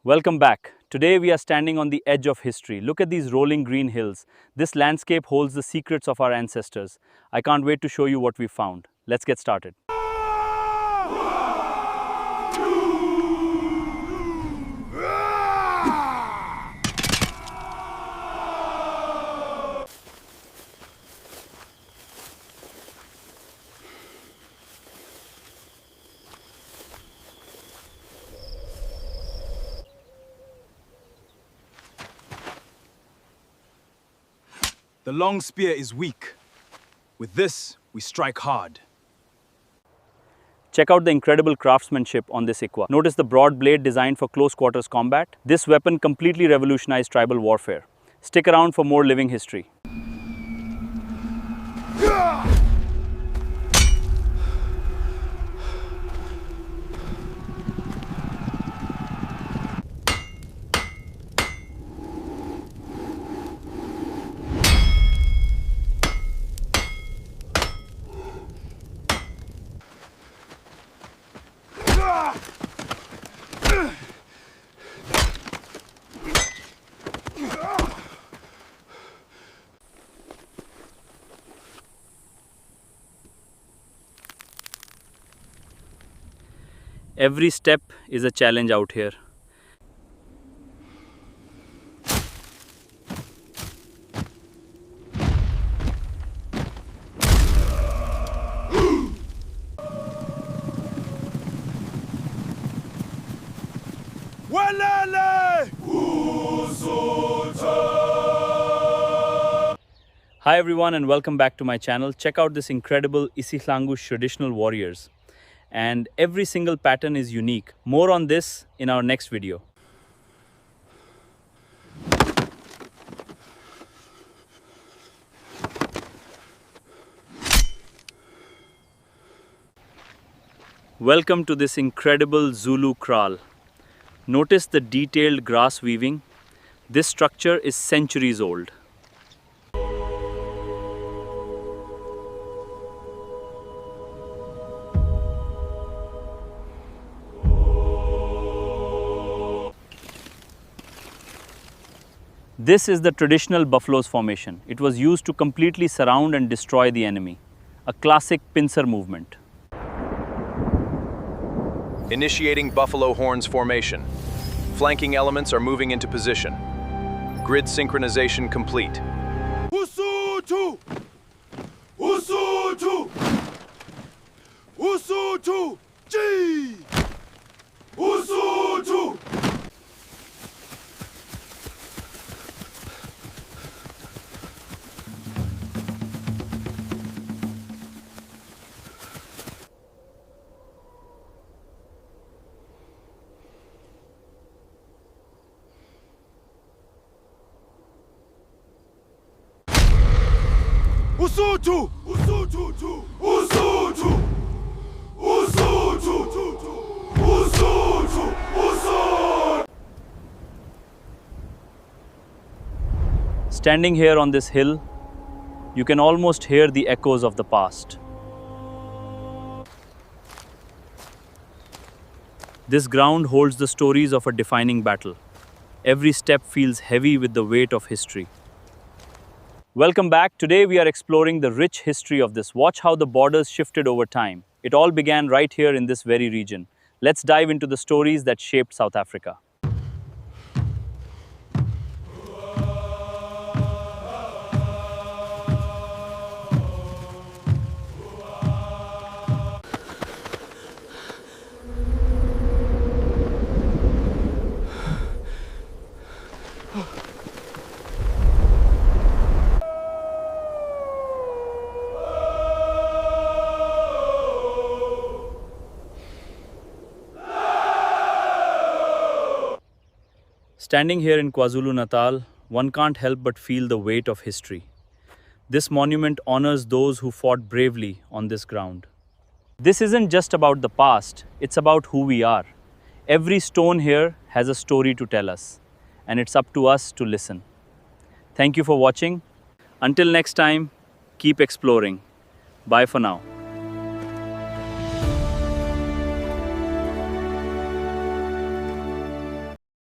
Welcome back. Today we are standing on the edge of history. Look at these rolling green hills. This landscape holds the secrets of our ancestors. I can't wait to show you what we found. Let's get started. The long spear is weak. With this, we strike hard. Check out the incredible craftsmanship on this Ikwa. Notice the broad blade designed for close quarters combat. This weapon completely revolutionized tribal warfare. Stick around for more living history. Every step is a challenge out here. Hi everyone and welcome back to my channel. Check out this incredible Isihlangush traditional warriors. And every single pattern is unique. More on this in our next video. Welcome to this incredible Zulu kraal. Notice the detailed grass weaving. This structure is centuries old. This is the traditional buffalo's formation. It was used to completely surround and destroy the enemy. A classic pincer movement. Initiating buffalo horns formation. Flanking elements are moving into position. Grid synchronization complete. Usutu! Usutu! Usutu! G! Usutu! Usutu! Usutu! Usutu! Usutu! Usutu! Usutu! Standing here on this hill, you can almost hear the echoes of the past. This ground holds the stories of a defining battle. Every step feels heavy with the weight of history. Welcome back. Today we are exploring the rich history of this. Watch how the borders shifted over time. It all began right here in this very region. Let's dive into the stories that shaped South Africa. Standing here in KwaZulu-Natal, one can't help but feel the weight of history. This monument honors those who fought bravely on this ground. This isn't just about the past, it's about who we are. Every stone here has a story to tell us, and it's up to us to listen. Thank you for watching. Until next time, keep exploring. Bye for now.